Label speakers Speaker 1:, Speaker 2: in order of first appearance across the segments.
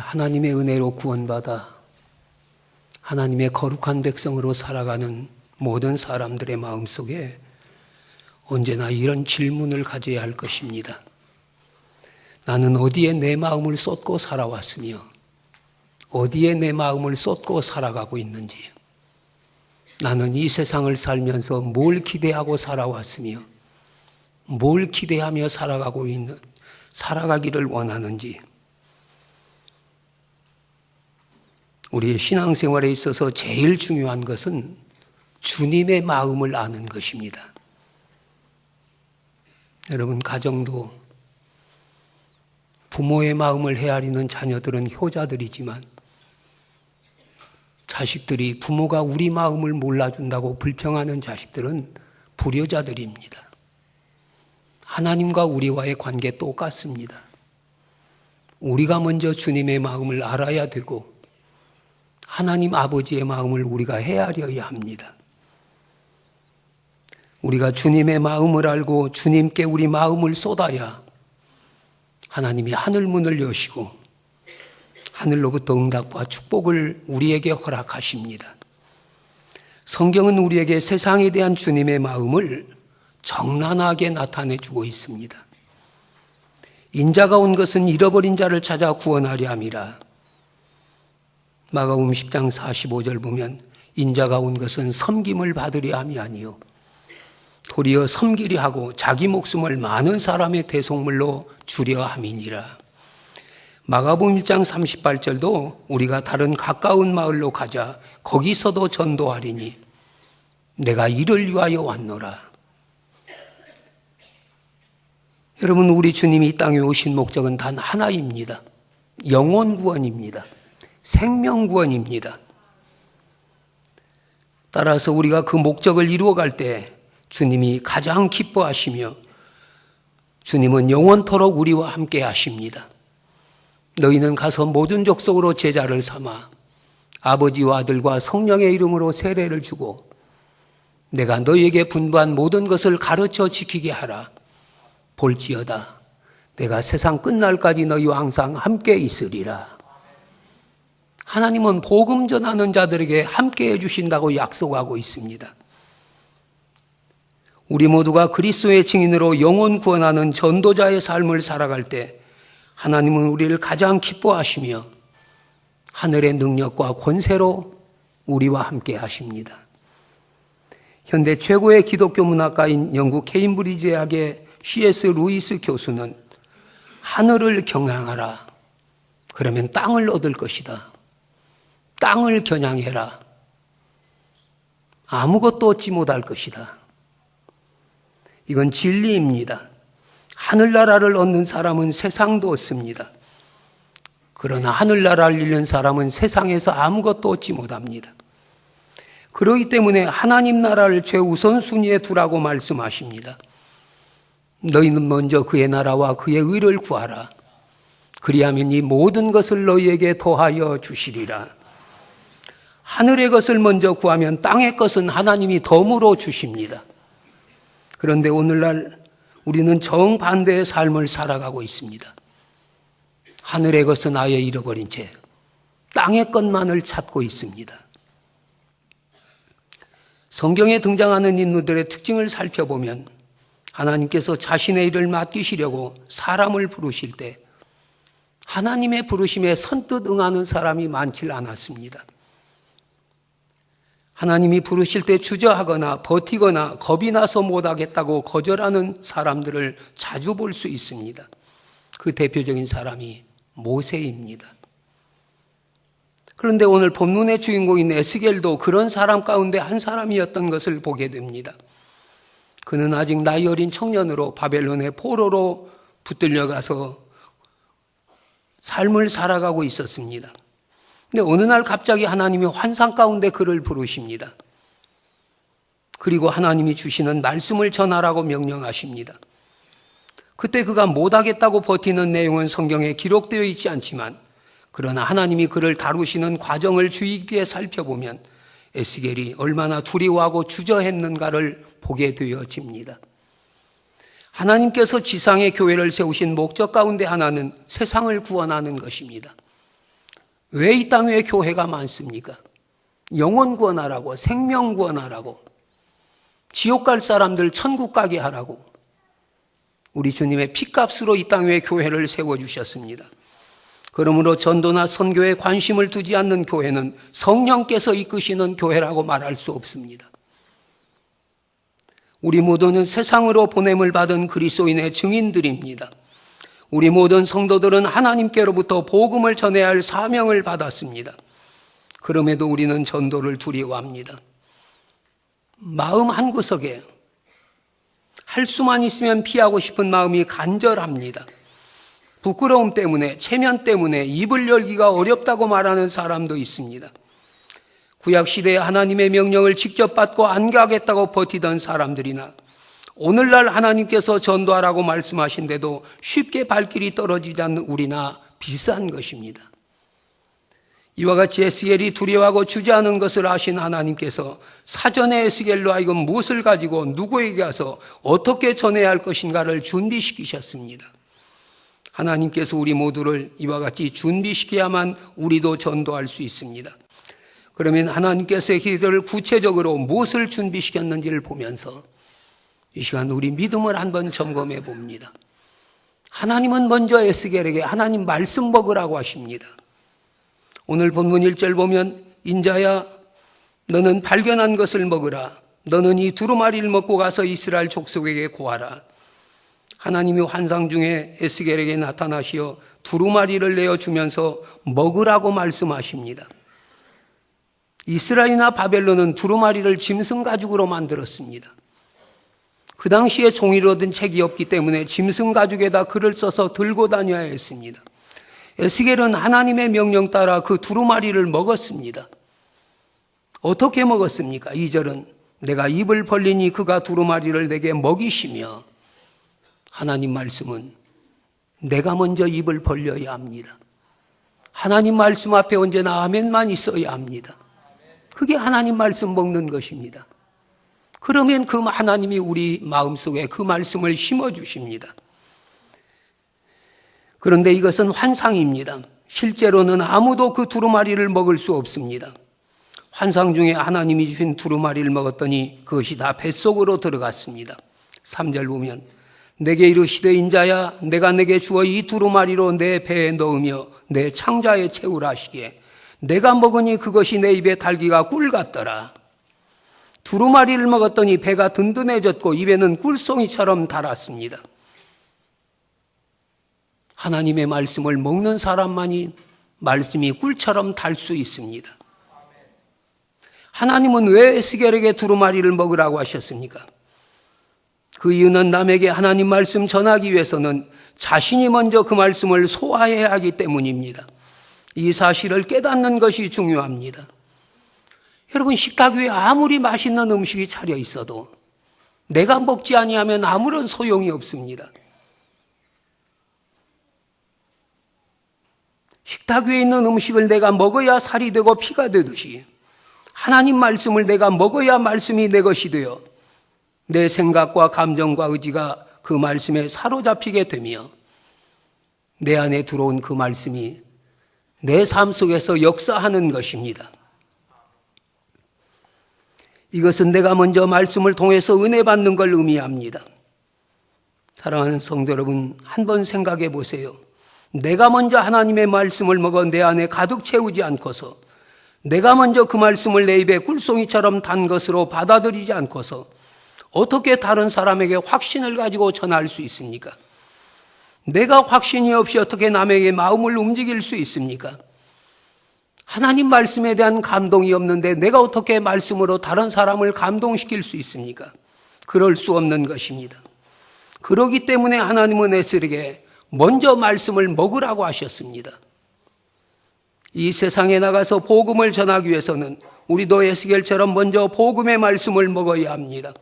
Speaker 1: 하나님의 은혜로 구원받아 하나님의 거룩한 백성으로 살아가는 모든 사람들의 마음속에 언제나 이런 질문을 가져야 할 것입니다. 나는 어디에 내 마음을 쏟고 살아왔으며 어디에 내 마음을 쏟고 살아가고 있는지, 나는 이 세상을 살면서 뭘 기대하고 살아왔으며 뭘 기대하며 살아가기를 원하는지, 우리의 신앙생활에 있어서 제일 중요한 것은 주님의 마음을 아는 것입니다. 여러분, 가정도 부모의 마음을 헤아리는 자녀들은 효자들이지만 자식들이 부모가 우리 마음을 몰라준다고 불평하는 자식들은 불효자들입니다. 하나님과 우리와의 관계 똑같습니다. 우리가 먼저 주님의 마음을 알아야 되고 하나님 아버지의 마음을 우리가 헤아려야 합니다. 우리가 주님의 마음을 알고 주님께 우리 마음을 쏟아야 하나님이 하늘문을 여시고 하늘로부터 응답과 축복을 우리에게 허락하십니다. 성경은 우리에게 세상에 대한 주님의 마음을 적나라하게 나타내주고 있습니다. 인자가 온 것은 잃어버린 자를 찾아 구원하려 함이라. 마가복음 10장 45절 보면 인자가 온 것은 섬김을 받으려 함이 아니요 도리어 섬기려 하고 자기 목숨을 많은 사람의 대속물로 주려 함이니라. 마가복음 1장 38절도 우리가 다른 가까운 마을로 가자 거기서도 전도하리니 내가 이를 위하여 왔노라. 여러분, 우리 주님이 이 땅에 오신 목적은 단 하나입니다. 영혼 구원입니다. 생명 구원입니다. 따라서 우리가 그 목적을 이루어갈 때 주님이 가장 기뻐하시며 주님은 영원토록 우리와 함께 하십니다. 너희는 가서 모든 족속으로 제자를 삼아 아버지와 아들과 성령의 이름으로 세례를 주고 내가 너희에게 분부한 모든 것을 가르쳐 지키게 하라. 볼지어다 내가 세상 끝날까지 너희와 항상 함께 있으리라. 하나님은 복음 전하는 자들에게 함께 해주신다고 약속하고 있습니다. 우리 모두가 그리스도의 증인으로 영혼 구원하는 전도자의 삶을 살아갈 때 하나님은 우리를 가장 기뻐하시며 하늘의 능력과 권세로 우리와 함께 하십니다. 현대 최고의 기독교 문학가인 영국 케임브리지 대학의 C.S. 루이스 교수는 하늘을 경향하라. 그러면 땅을 얻을 것이다. 땅을 겨냥해라. 아무것도 얻지 못할 것이다. 이건 진리입니다. 하늘나라를 얻는 사람은 세상도 얻습니다. 그러나 하늘나라를 잃는 사람은 세상에서 아무것도 얻지 못합니다. 그렇기 때문에 하나님 나라를 최우선순위에 두라고 말씀하십니다. 너희는 먼저 그의 나라와 그의 의를 구하라. 그리하면 이 모든 것을 너희에게 더하여 주시리라. 하늘의 것을 먼저 구하면 땅의 것은 하나님이 덤으로 주십니다. 그런데 오늘날 우리는 정반대의 삶을 살아가고 있습니다. 하늘의 것은 아예 잃어버린 채 땅의 것만을 찾고 있습니다. 성경에 등장하는 인물들의 특징을 살펴보면 하나님께서 자신의 일을 맡기시려고 사람을 부르실 때 하나님의 부르심에 선뜻 응하는 사람이 많지 않았습니다. 하나님이 부르실 때 주저하거나 버티거나 겁이 나서 못하겠다고 거절하는 사람들을 자주 볼 수 있습니다. 그 대표적인 사람이 모세입니다. 그런데 오늘 본문의 주인공인 에스겔도 그런 사람 가운데 한 사람이었던 것을 보게 됩니다. 그는 아직 나이 어린 청년으로 바벨론의 포로로 붙들려가서 삶을 살아가고 있었습니다. 근데 어느 날 갑자기 하나님이 환상 가운데 그를 부르십니다. 그리고 하나님이 주시는 말씀을 전하라고 명령하십니다. 그때 그가 못하겠다고 버티는 내용은 성경에 기록되어 있지 않지만 그러나 하나님이 그를 다루시는 과정을 주의 깊게 살펴보면 에스겔이 얼마나 두려워하고 주저했는가를 보게 되어집니다. 하나님께서 지상의 교회를 세우신 목적 가운데 하나는 세상을 구원하는 것입니다. 왜 이 땅에 교회가 많습니까? 영혼 구원하라고, 생명 구원하라고, 지옥 갈 사람들 천국 가게 하라고 우리 주님의 피값으로 이 땅에 교회를 세워주셨습니다. 그러므로 전도나 선교에 관심을 두지 않는 교회는 성령께서 이끄시는 교회라고 말할 수 없습니다. 우리 모두는 세상으로 보냄을 받은 그리스도인의 증인들입니다. 우리 모든 성도들은 하나님께로부터 복음을 전해야 할 사명을 받았습니다. 그럼에도 우리는 전도를 두려워합니다. 마음 한구석에 할 수만 있으면 피하고 싶은 마음이 간절합니다. 부끄러움 때문에, 체면 때문에 입을 열기가 어렵다고 말하는 사람도 있습니다. 구약시대에 하나님의 명령을 직접 받고 안 가겠다고 버티던 사람들이나 오늘날 하나님께서 전도하라고 말씀하신데도 쉽게 발길이 떨어지지 않는 우리나 비슷한 것입니다. 이와 같이 에스겔이 두려워하고 주저하는 것을 아신 하나님께서 사전에 에스겔로 하여금 무엇을 가지고 누구에게 가서 어떻게 전해야 할 것인가를 준비시키셨습니다. 하나님께서 우리 모두를 이와 같이 준비시켜야만 우리도 전도할 수 있습니다. 그러면 하나님께서의 기도를 구체적으로 무엇을 준비시켰는지를 보면서 이 시간 우리 믿음을 한번 점검해 봅니다. 하나님은 먼저 에스겔에게 하나님 말씀 먹으라고 하십니다. 오늘 본문 1절 보면 인자야 너는 발견한 것을 먹으라. 너는 이 두루마리를 먹고 가서 이스라엘 족속에게 고하라. 하나님이 환상 중에 에스겔에게 나타나시어 두루마리를 내어주면서 먹으라고 말씀하십니다. 이스라엘이나 바벨론은 두루마리를 짐승 가죽으로 만들었습니다. 그 당시에 종이로 든 책이 없기 때문에 짐승 가죽에다 글을 써서 들고 다녀야 했습니다. 에스겔은 하나님의 명령 따라 그 두루마리를 먹었습니다. 어떻게 먹었습니까? 2절은 내가 입을 벌리니 그가 두루마리를 내게 먹이시며, 하나님 말씀은 내가 먼저 입을 벌려야 합니다. 하나님 말씀 앞에 언제나 아멘만 있어야 합니다. 그게 하나님 말씀 먹는 것입니다. 그러면 그 하나님이 우리 마음속에 그 말씀을 심어주십니다. 그런데 이것은 환상입니다. 실제로는 아무도 그 두루마리를 먹을 수 없습니다. 환상 중에 하나님이 주신 두루마리를 먹었더니 그것이 다 뱃속으로 들어갔습니다. 3절 보면 내게 이르시되 인자야 내가 내게 주어 이 두루마리로 내 배에 넣으며 내 창자에 채우라 하시기에 내가 먹으니 그것이 내 입에 달기가 꿀 같더라. 두루마리를 먹었더니 배가 든든해졌고 입에는 꿀송이처럼 달았습니다. 하나님의 말씀을 먹는 사람만이 말씀이 꿀처럼 달 수 있습니다. 하나님은 왜 에스겔에게 두루마리를 먹으라고 하셨습니까? 그 이유는 남에게 하나님 말씀 전하기 위해서는 자신이 먼저 그 말씀을 소화해야 하기 때문입니다. 이 사실을 깨닫는 것이 중요합니다. 여러분, 식탁 위에 아무리 맛있는 음식이 차려 있어도 내가 먹지 아니하면 아무런 소용이 없습니다. 식탁 위에 있는 음식을 내가 먹어야 살이 되고 피가 되듯이 하나님 말씀을 내가 먹어야 말씀이 내 것이 되어 내 생각과 감정과 의지가 그 말씀에 사로잡히게 되며 내 안에 들어온 그 말씀이 내 삶 속에서 역사하는 것입니다. 이것은 내가 먼저 말씀을 통해서 은혜 받는 걸 의미합니다. 사랑하는 성도 여러분, 한번 생각해 보세요. 내가 먼저 하나님의 말씀을 먹어 내 안에 가득 채우지 않고서 내가 먼저 그 말씀을 내 입에 꿀송이처럼 단 것으로 받아들이지 않고서 어떻게 다른 사람에게 확신을 가지고 전할 수 있습니까? 내가 확신이 없이 어떻게 남에게 마음을 움직일 수 있습니까? 하나님 말씀에 대한 감동이 없는데 내가 어떻게 말씀으로 다른 사람을 감동시킬 수 있습니까? 그럴 수 없는 것입니다. 그렇기 때문에 하나님은 에스겔에게 먼저 말씀을 먹으라고 하셨습니다. 이 세상에 나가서 복음을 전하기 위해서는 우리도 에스겔처럼 먼저 복음의 말씀을 먹어야 합니다.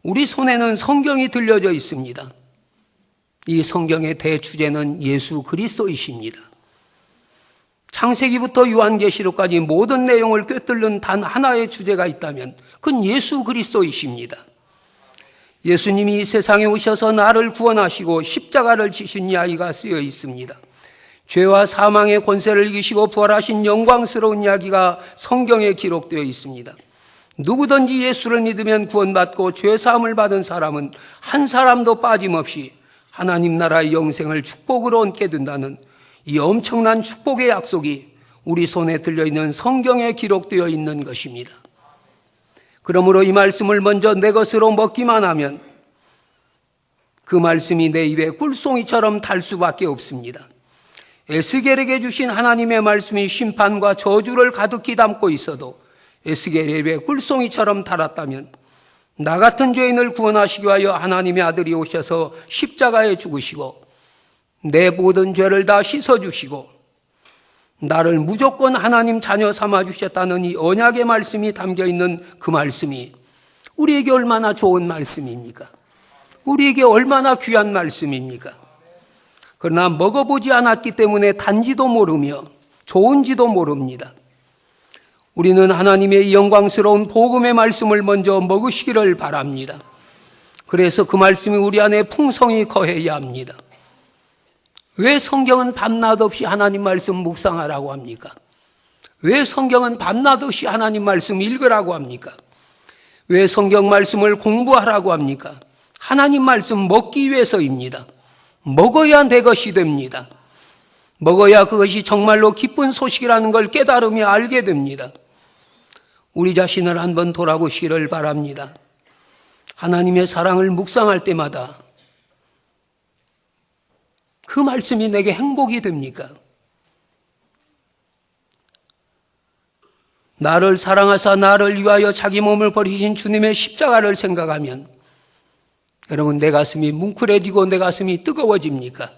Speaker 1: 우리 손에는 성경이 들려져 있습니다. 이 성경의 대주제는 예수 그리스도이십니다. 창세기부터 요한계시록까지 모든 내용을 꿰뚫는 단 하나의 주제가 있다면 그건 예수 그리스도이십니다. 예수님이 이 세상에 오셔서 나를 구원하시고 십자가를 지신 이야기가 쓰여 있습니다. 죄와 사망의 권세를 이기시고 부활하신 영광스러운 이야기가 성경에 기록되어 있습니다. 누구든지 예수를 믿으면 구원받고 죄사함을 받은 사람은 한 사람도 빠짐없이 하나님 나라의 영생을 축복으로 얻게 된다는 이 엄청난 축복의 약속이 우리 손에 들려있는 성경에 기록되어 있는 것입니다. 그러므로 이 말씀을 먼저 내 것으로 먹기만 하면 그 말씀이 내 입에 꿀송이처럼 달 수밖에 없습니다. 에스겔에게 주신 하나님의 말씀이 심판과 저주를 가득히 담고 있어도 에스겔의 입에 꿀송이처럼 달았다면 나 같은 죄인을 구원하시기 위하여 하나님의 아들이 오셔서 십자가에 죽으시고 내 모든 죄를 다 씻어주시고 나를 무조건 하나님 자녀 삼아주셨다는 이 언약의 말씀이 담겨있는 그 말씀이 우리에게 얼마나 좋은 말씀입니까? 우리에게 얼마나 귀한 말씀입니까? 그러나 먹어보지 않았기 때문에 단지도 모르며 좋은지도 모릅니다. 우리는 하나님의 영광스러운 복음의 말씀을 먼저 먹으시기를 바랍니다. 그래서 그 말씀이 우리 안에 풍성히 거해야 합니다. 왜 성경은 밤낮 없이 하나님 말씀 묵상하라고 합니까? 왜 성경은 밤낮 없이 하나님 말씀 읽으라고 합니까? 왜 성경 말씀을 공부하라고 합니까? 하나님 말씀 먹기 위해서입니다. 먹어야 내 것이 됩니다. 먹어야 그것이 정말로 기쁜 소식이라는 걸 깨달으며 알게 됩니다. 우리 자신을 한번 돌아보시기를 바랍니다. 하나님의 사랑을 묵상할 때마다 그 말씀이 내게 행복이 됩니까? 나를 사랑하사 나를 위하여 자기 몸을 버리신 주님의 십자가를 생각하면 여러분 내 가슴이 뭉클해지고 내 가슴이 뜨거워집니까?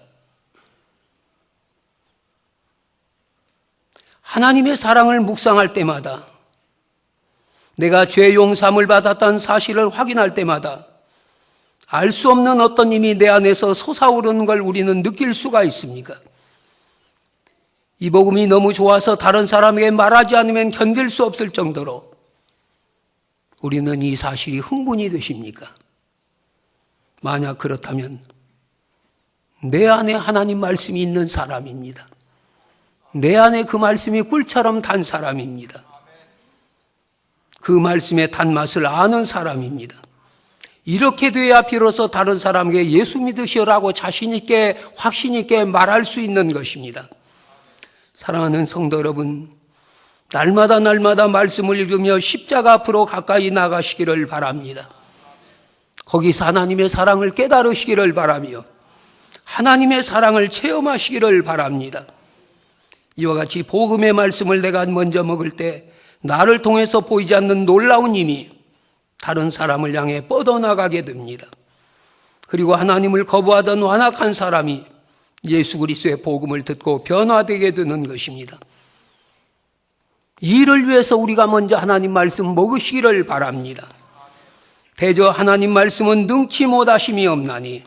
Speaker 1: 하나님의 사랑을 묵상할 때마다 내가 죄 용서함을 받았다는 사실을 확인할 때마다 알 수 없는 어떤 힘이 내 안에서 솟아오르는 걸 우리는 느낄 수가 있습니까? 이 복음이 너무 좋아서 다른 사람에게 말하지 않으면 견딜 수 없을 정도로 우리는 이 사실이 흥분이 되십니까? 만약 그렇다면 내 안에 하나님 말씀이 있는 사람입니다. 내 안에 그 말씀이 꿀처럼 단 사람입니다. 그 말씀의 단맛을 아는 사람입니다. 이렇게 돼야 비로소 다른 사람에게 예수 믿으시라고 자신 있게 확신 있게 말할 수 있는 것입니다. 사랑하는 성도 여러분, 날마다 말씀을 읽으며 십자가 앞으로 가까이 나가시기를 바랍니다. 거기서 하나님의 사랑을 깨달으시기를 바라며 하나님의 사랑을 체험하시기를 바랍니다. 이와 같이 복음의 말씀을 내가 먼저 먹을 때 나를 통해서 보이지 않는 놀라운 힘이 다른 사람을 향해 뻗어나가게 됩니다. 그리고 하나님을 거부하던 완악한 사람이 예수 그리스도의 복음을 듣고 변화되게 되는 것입니다. 이 일을 위해서 우리가 먼저 하나님 말씀 먹으시기를 바랍니다. 대저 하나님 말씀은 능치 못하심이 없나니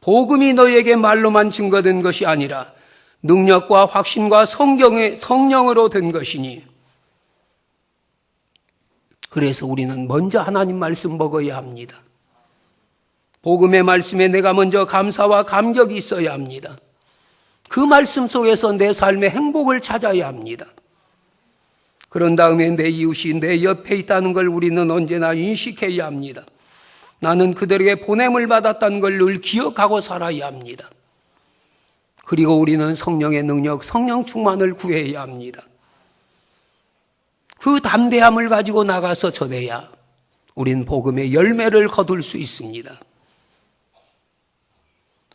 Speaker 1: 복음이 너희에게 말로만 증거된 것이 아니라 능력과 확신과 성령으로 된 것이니 그래서 우리는 먼저 하나님 말씀 먹어야 합니다. 복음의 말씀에 내가 먼저 감사와 감격이 있어야 합니다. 그 말씀 속에서 내 삶의 행복을 찾아야 합니다. 그런 다음에 내 이웃이 내 옆에 있다는 걸 우리는 언제나 인식해야 합니다. 나는 그들에게 보냄을 받았다는 걸 늘 기억하고 살아야 합니다. 그리고 우리는 성령의 능력, 성령 충만을 구해야 합니다. 그 담대함을 가지고 나가서 전해야 우린 복음의 열매를 거둘 수 있습니다.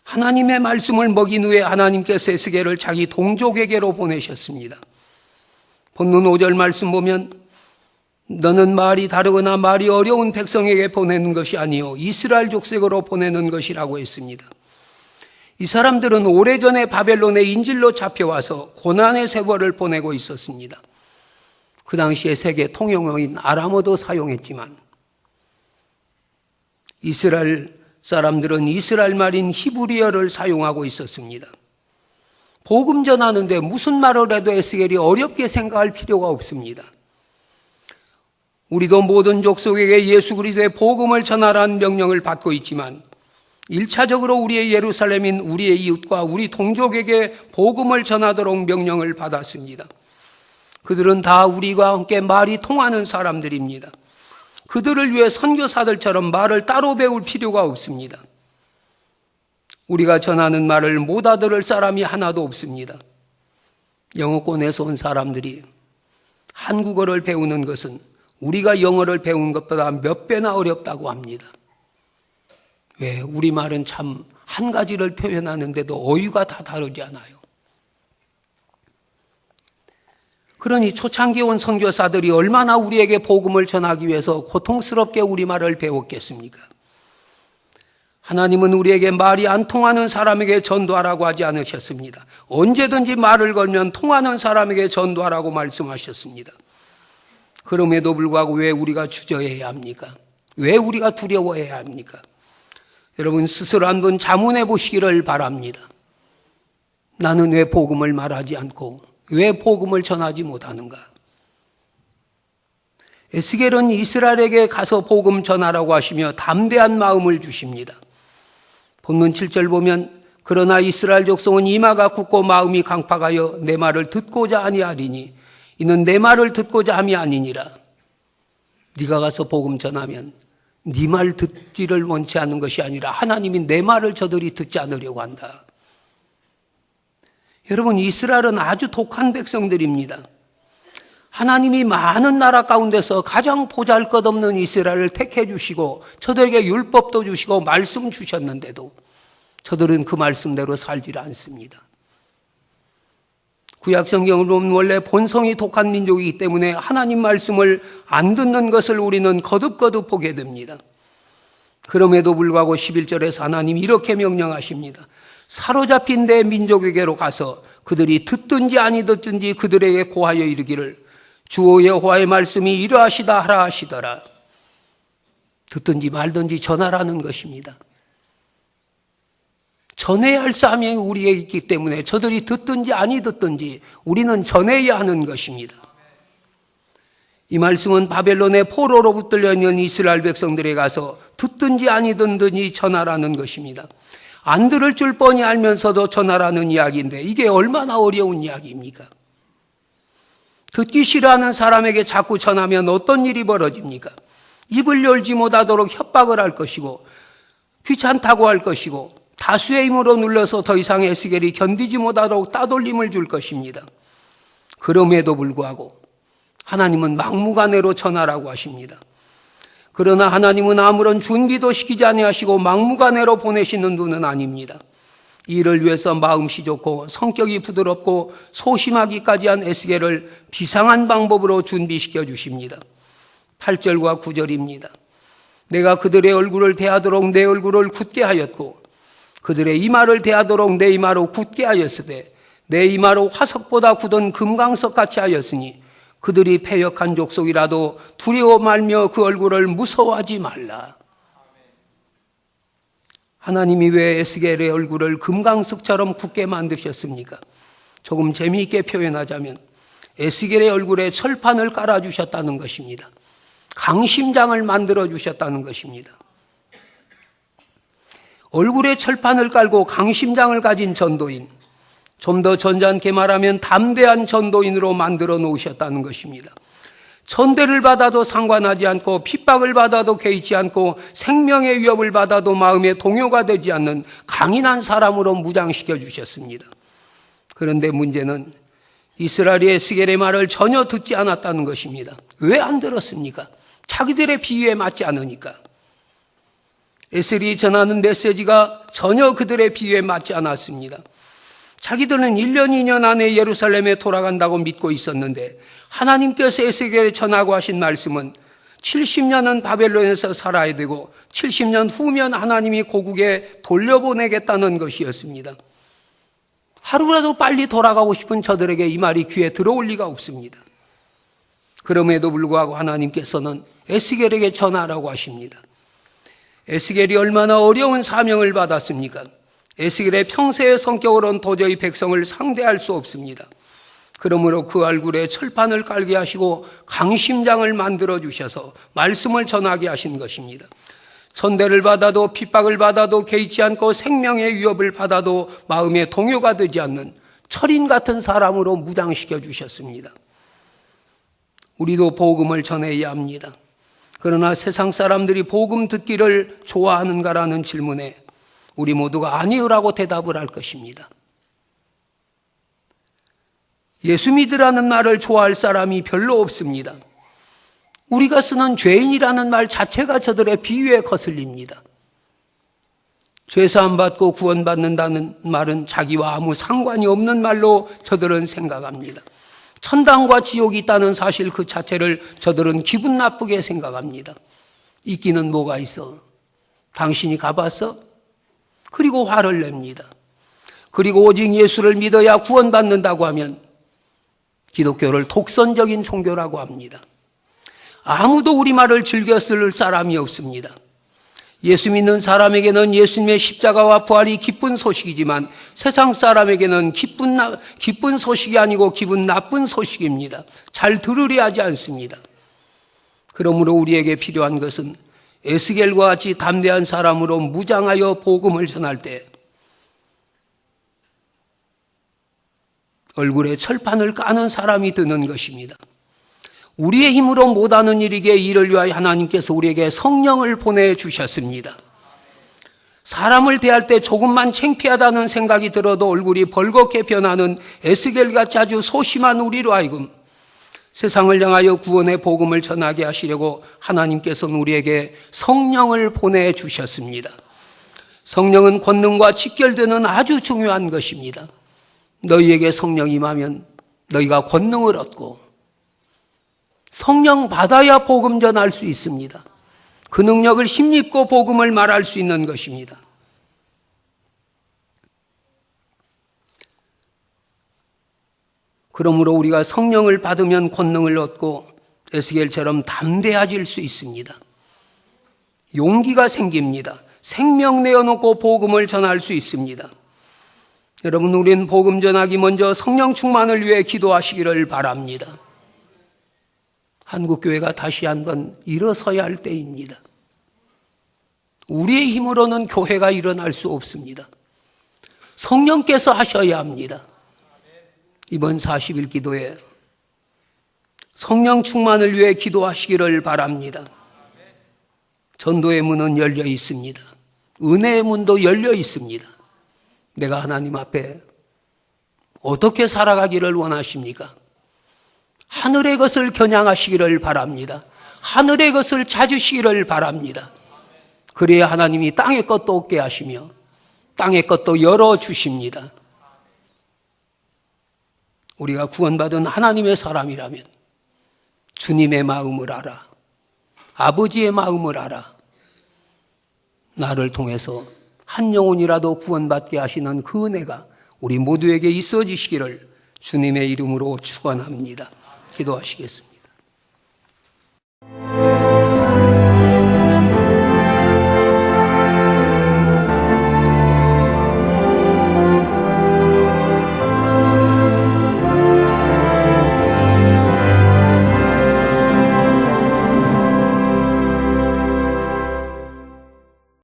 Speaker 1: 하나님의 말씀을 먹인 후에 하나님께서 에스겔을 자기 동족에게로 보내셨습니다. 본문 5절 말씀 보면 너는 말이 다르거나 말이 어려운 백성에게 보내는 것이 아니요 이스라엘 족속으로 보내는 것이라고 했습니다. 이 사람들은 오래전에 바벨론의 인질로 잡혀와서 고난의 세월을 보내고 있었습니다. 그 당시에 세계 통용어인 아람어도 사용했지만 이스라엘 사람들은 이스라엘 말인 히브리어를 사용하고 있었습니다. 복음 전하는데 무슨 말을 해도 에스겔이 어렵게 생각할 필요가 없습니다. 우리도 모든 족속에게 예수 그리스도의 복음을 전하라는 명령을 받고 있지만 1차적으로 우리의 예루살렘인 우리의 이웃과 우리 동족에게 복음을 전하도록 명령을 받았습니다. 그들은 다 우리와 함께 말이 통하는 사람들입니다. 그들을 위해 선교사들처럼 말을 따로 배울 필요가 없습니다. 우리가 전하는 말을 못 알아들을 사람이 하나도 없습니다. 영어권에서 온 사람들이 한국어를 배우는 것은 우리가 영어를 배운 것보다 몇 배나 어렵다고 합니다. 왜? 우리말은 참 한 가지를 표현하는데도 어휘가 다 다르지 않아요. 그러니 초창기 온 선교사들이 얼마나 우리에게 복음을 전하기 위해서 고통스럽게 우리말을 배웠겠습니까? 하나님은 우리에게 말이 안 통하는 사람에게 전도하라고 하지 않으셨습니다. 언제든지 말을 걸면 통하는 사람에게 전도하라고 말씀하셨습니다. 그럼에도 불구하고 왜 우리가 주저해야 합니까? 왜 우리가 두려워해야 합니까? 여러분 스스로 한번 자문해 보시기를 바랍니다. 나는 왜 복음을 말하지 않고 왜 복음을 전하지 못하는가? 에스겔은 이스라엘에게 가서 복음 전하라고 하시며 담대한 마음을 주십니다. 본문 7절 보면 그러나 이스라엘 족속은 이마가 굳고 마음이 강팍하여 내 말을 듣고자 아니하리니 이는 내 말을 듣고자 함이 아니니라. 네가 가서 복음 전하면 네 말 듣지를 원치 않는 것이 아니라 하나님이 내 말을 저들이 듣지 않으려고 한다. 여러분 이스라엘은 아주 독한 백성들입니다. 하나님이 많은 나라 가운데서 가장 보잘것없는 이스라엘을 택해 주시고 저들에게 율법도 주시고 말씀 주셨는데도 저들은 그 말씀대로 살지 않습니다. 구약 성경을 보면 원래 본성이 독한 민족이기 때문에 하나님 말씀을 안 듣는 것을 우리는 거듭거듭 보게 됩니다. 그럼에도 불구하고 11절에서 하나님이 이렇게 명령하십니다. 사로잡힌 내 민족에게로 가서 그들이 듣든지 아니 듣든지 그들에게 고하여 이르기를 주 여호와의 말씀이 이러하시다 하라 하시더라. 듣든지 말든지 전하라는 것입니다. 전해야 할 사명이 우리에게 있기 때문에 저들이 듣든지 아니 듣든지 우리는 전해야 하는 것입니다. 이 말씀은 바벨론의 포로로 붙들려 있는 이스라엘 백성들에 가서 듣든지 아니 듣든지 전하라는 것입니다. 안 들을 줄 뻔히 알면서도 전하라는 이야기인데 이게 얼마나 어려운 이야기입니까? 듣기 싫어하는 사람에게 자꾸 전하면 어떤 일이 벌어집니까? 입을 열지 못하도록 협박을 할 것이고 귀찮다고 할 것이고 다수의 힘으로 눌러서 더 이상 에스겔이 견디지 못하도록 따돌림을 줄 것입니다. 그럼에도 불구하고 하나님은 막무가내로 전하라고 하십니다. 그러나 하나님은 아무런 준비도 시키지 아니하시고 막무가내로 보내시는 분은 아닙니다. 이를 위해서 마음씨 좋고 성격이 부드럽고 소심하기까지 한 에스겔을 비상한 방법으로 준비시켜 주십니다. 8절과 9절입니다. 내가 그들의 얼굴을 대하도록 내 얼굴을 굳게 하였고 그들의 이마를 대하도록 내 이마로 굳게 하였으되 내 이마로 화석보다 굳은 금강석 같이 하였으니 그들이 패역한 족속이라도 두려워 말며 그 얼굴을 무서워하지 말라. 하나님이 왜 에스겔의 얼굴을 금강석처럼 굳게 만드셨습니까? 조금 재미있게 표현하자면 에스겔의 얼굴에 철판을 깔아주셨다는 것입니다. 강심장을 만들어주셨다는 것입니다. 얼굴에 철판을 깔고 강심장을 가진 전도인, 좀 더 전잖게 말하면 담대한 전도인으로 만들어 놓으셨다는 것입니다. 천대를 받아도 상관하지 않고 핍박을 받아도 개의치 않고 생명의 위협을 받아도 마음에 동요가 되지 않는 강인한 사람으로 무장시켜 주셨습니다. 그런데 문제는 이스라엘이 에스겔의 말을 전혀 듣지 않았다는 것입니다. 왜 안 들었습니까? 자기들의 비유에 맞지 않으니까. 에스겔이 전하는 메시지가 전혀 그들의 비유에 맞지 않았습니다. 자기들은 1년, 2년 안에 예루살렘에 돌아간다고 믿고 있었는데 하나님께서 에스겔에 전하고 하신 말씀은 70년은 바벨론에서 살아야 되고 70년 후면 하나님이 고국에 돌려보내겠다는 것이었습니다. 하루라도 빨리 돌아가고 싶은 저들에게 이 말이 귀에 들어올 리가 없습니다. 그럼에도 불구하고 하나님께서는 에스겔에게 전하라고 하십니다. 에스겔이 얼마나 어려운 사명을 받았습니까? 에스겔의 평세의 성격으로는 도저히 백성을 상대할 수 없습니다. 그러므로 그 얼굴에 철판을 깔게 하시고 강심장을 만들어 주셔서 말씀을 전하게 하신 것입니다. 천대를 받아도 핍박을 받아도 개의치 않고 생명의 위협을 받아도 마음의 동요가 되지 않는 철인 같은 사람으로 무장시켜 주셨습니다. 우리도 복음을 전해야 합니다. 그러나 세상 사람들이 복음 듣기를 좋아하는가라는 질문에 우리 모두가 아니요라고 대답을 할 것입니다. 예수 믿으라는 말을 좋아할 사람이 별로 없습니다. 우리가 쓰는 죄인이라는 말 자체가 저들의 비유에 거슬립니다. 죄사함 받고 구원받는다는 말은 자기와 아무 상관이 없는 말로 저들은 생각합니다. 천당과 지옥이 있다는 사실 그 자체를 저들은 기분 나쁘게 생각합니다. 있기는 뭐가 있어? 당신이 가봤어? 그리고 화를 냅니다. 그리고 오직 예수를 믿어야 구원받는다고 하면 기독교를 독선적인 종교라고 합니다. 아무도 우리말을 즐겨 쓸 사람이 없습니다. 예수 믿는 사람에게는 예수님의 십자가와 부활이 기쁜 소식이지만 세상 사람에게는 기쁜 소식이 아니고 기분 나쁜 소식입니다. 잘 들으려 하지 않습니다. 그러므로 우리에게 필요한 것은 에스겔과 같이 담대한 사람으로 무장하여 복음을 전할 때 얼굴에 철판을 까는 사람이 되는 것입니다. 우리의 힘으로 못하는 일이기에 이를 위하여 하나님께서 우리에게 성령을 보내주셨습니다. 사람을 대할 때 조금만 창피하다는 생각이 들어도 얼굴이 벌겋게 변하는 에스겔같이 아주 소심한 우리로 하여금 세상을 향하여 구원의 복음을 전하게 하시려고 하나님께서는 우리에게 성령을 보내주셨습니다. 성령은 권능과 직결되는 아주 중요한 것입니다. 너희에게 성령이 임하면 너희가 권능을 얻고 성령 받아야 복음 전할 수 있습니다. 그 능력을 힘입고 복음을 말할 수 있는 것입니다. 그러므로 우리가 성령을 받으면 권능을 얻고 에스겔처럼 담대해질 수 있습니다. 용기가 생깁니다. 생명 내어놓고 복음을 전할 수 있습니다. 여러분, 우리는 복음 전하기 먼저 성령 충만을 위해 기도하시기를 바랍니다. 한국교회가 다시 한번 일어서야 할 때입니다. 우리의 힘으로는 교회가 일어날 수 없습니다. 성령께서 하셔야 합니다. 이번 40일 기도에 성령 충만을 위해 기도하시기를 바랍니다. 전도의 문은 열려 있습니다. 은혜의 문도 열려 있습니다. 내가 하나님 앞에 어떻게 살아가기를 원하십니까? 하늘의 것을 겨냥하시기를 바랍니다. 하늘의 것을 찾으시기를 바랍니다. 그래야 하나님이 땅의 것도 얻게 하시며 땅의 것도 열어주십니다. 우리가 구원받은 하나님의 사람이라면 주님의 마음을 알아, 아버지의 마음을 알아, 나를 통해서 한 영혼이라도 구원받게 하시는 그 은혜가 우리 모두에게 있어지시기를 주님의 이름으로 축원합니다. 기도하시겠습니다.